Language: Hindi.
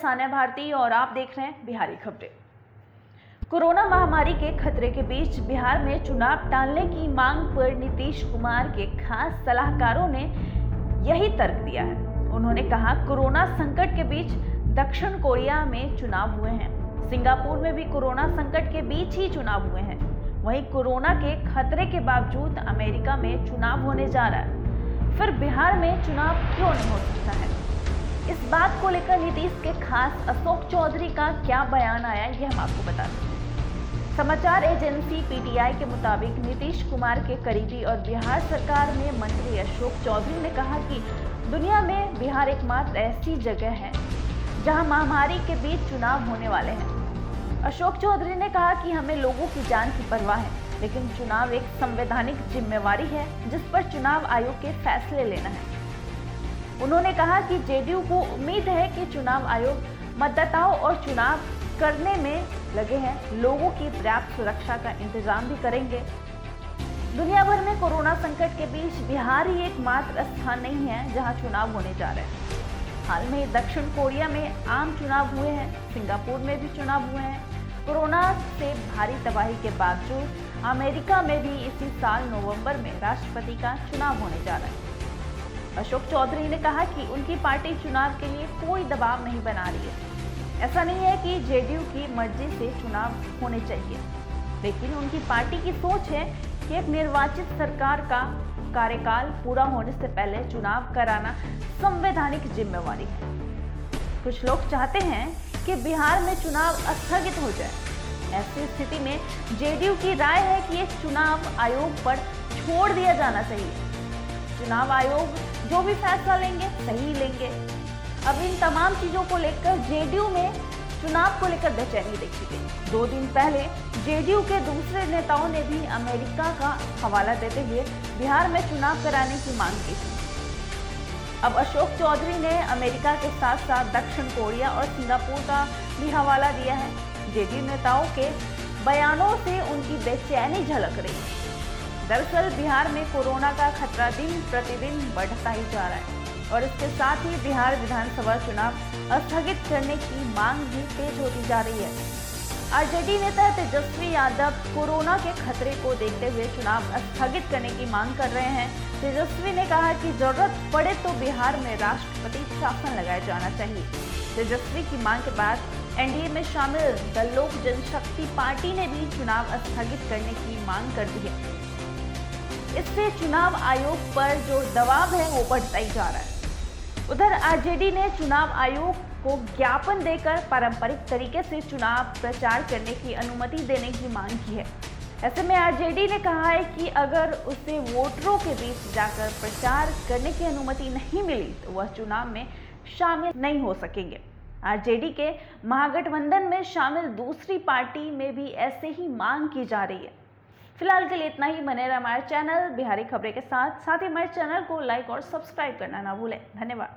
सान्या भारती और आप देख रहे हैं बिहारी खबरें। कोरोना महामारी के खतरे के बीच बिहार में चुनाव टालने की मांग पर नीतीश कुमार के खास सलाहकारों ने यही तर्क दिया है। उन्होंने कहा, कोरोना संकट के बीच दक्षिण कोरिया में चुनाव हुए हैं, सिंगापुर में भी कोरोना संकट के बीच ही चुनाव हुए हैं। वहीं कोरोना के खतरे के बावजूद अमेरिका में चुनाव होने जा रहा है, फिर बिहार में चुनाव क्यों नहीं हो सकता है? इस बात को लेकर नीतीश के खास अशोक चौधरी का क्या बयान आया, यह हम आपको बता दें। समाचार एजेंसी पीटीआई के मुताबिक नीतीश कुमार के करीबी और बिहार सरकार में मंत्री अशोक चौधरी ने कहा कि दुनिया में बिहार एकमात्र ऐसी जगह है जहां महामारी के बीच चुनाव होने वाले हैं। अशोक चौधरी ने कहा कि हमें लोगों की जान की परवाह है, लेकिन चुनाव एक संवैधानिक जिम्मेवारी है जिस पर चुनाव आयोग के फैसले लेना है। उन्होंने कहा कि जेडीयू को उम्मीद है कि चुनाव आयोग मतदाताओं और चुनाव करने में लगे हैं, लोगों की पर्याप्त सुरक्षा का इंतजाम भी करेंगे। दुनिया भर में कोरोना संकट के बीच बिहार ही एकमात्र स्थान नहीं है जहां चुनाव होने जा रहे हैं। हाल में दक्षिण कोरिया में आम चुनाव हुए हैं, सिंगापुर में भी चुनाव हुए हैं। कोरोना से भारी तबाही के बावजूद अमेरिका में भी इसी साल नवंबर में राष्ट्रपति का चुनाव होने जा रहा है। अशोक चौधरी ने कहा कि उनकी पार्टी चुनाव के लिए कोई दबाव नहीं बना रही है। ऐसा नहीं है कि जेडीयू की मर्जी से चुनाव होने चाहिए, लेकिन उनकी पार्टी की सोच है कि एक निर्वाचित सरकार का कार्यकाल पूरा होने से पहले चुनाव कराना संवैधानिक जिम्मेवारी है। कुछ लोग चाहते हैं कि बिहार में चुनाव स्थगित हो जाए। ऐसी स्थिति में जेडीयू की राय है कि ये चुनाव आयोग पर छोड़ दिया जाना चाहिए। चुनाव आयोग जो भी फैसला लेंगे सही लेंगे। अब इन तमाम चीजों को लेकर जेडीयू में चुनाव को लेकर बेचैनी देखी गई। 2 दिन पहले जेडीयू के दूसरे नेताओं ने भी अमेरिका का हवाला देते हुए बिहार में चुनाव कराने की मांग की थी। अब अशोक चौधरी ने अमेरिका के साथ साथ दक्षिण कोरिया और सिंगापुर का भी हवाला दिया है। जेडीयू नेताओं के बयानों से उनकी बेचैनी झलक रही है। दरअसल बिहार में कोरोना का खतरा दिन प्रतिदिन बढ़ता ही जा रहा है और इसके साथ ही बिहार विधानसभा चुनाव स्थगित करने की मांग भी तेज होती जा रही है। आरजेडी नेता तेजस्वी यादव कोरोना के खतरे को देखते हुए चुनाव स्थगित करने की मांग कर रहे हैं। तेजस्वी ने कहा कि जरूरत पड़े तो बिहार में राष्ट्रपति शासन लगाया जाना चाहिए। तेजस्वी की मांग के बाद एनडीए में शामिल दल लोक जनशक्ति पार्टी ने भी चुनाव स्थगित करने की मांग कर दी है। इससे चुनाव आयोग पर जो दबाव है वो बढ़ता ही जा रहा है। उधर आरजेडी ने चुनाव आयोग को ज्ञापन देकर पारंपरिक तरीके से चुनाव प्रचार करने की अनुमति देने की मांग की है। ऐसे में आरजेडी ने कहा है कि अगर उसे वोटरों के बीच जाकर प्रचार करने की अनुमति नहीं मिली तो वह चुनाव में शामिल नहीं हो सकेंगे। आरजेडी के महागठबंधन में शामिल दूसरी पार्टी में भी ऐसे ही मांग की जा रही है। फिलहाल के लिए इतना ही। बने रहे हमारे चैनल बिहारी खबरें के साथ ही हमारे चैनल को लाइक और सब्सक्राइब करना ना भूलें। धन्यवाद।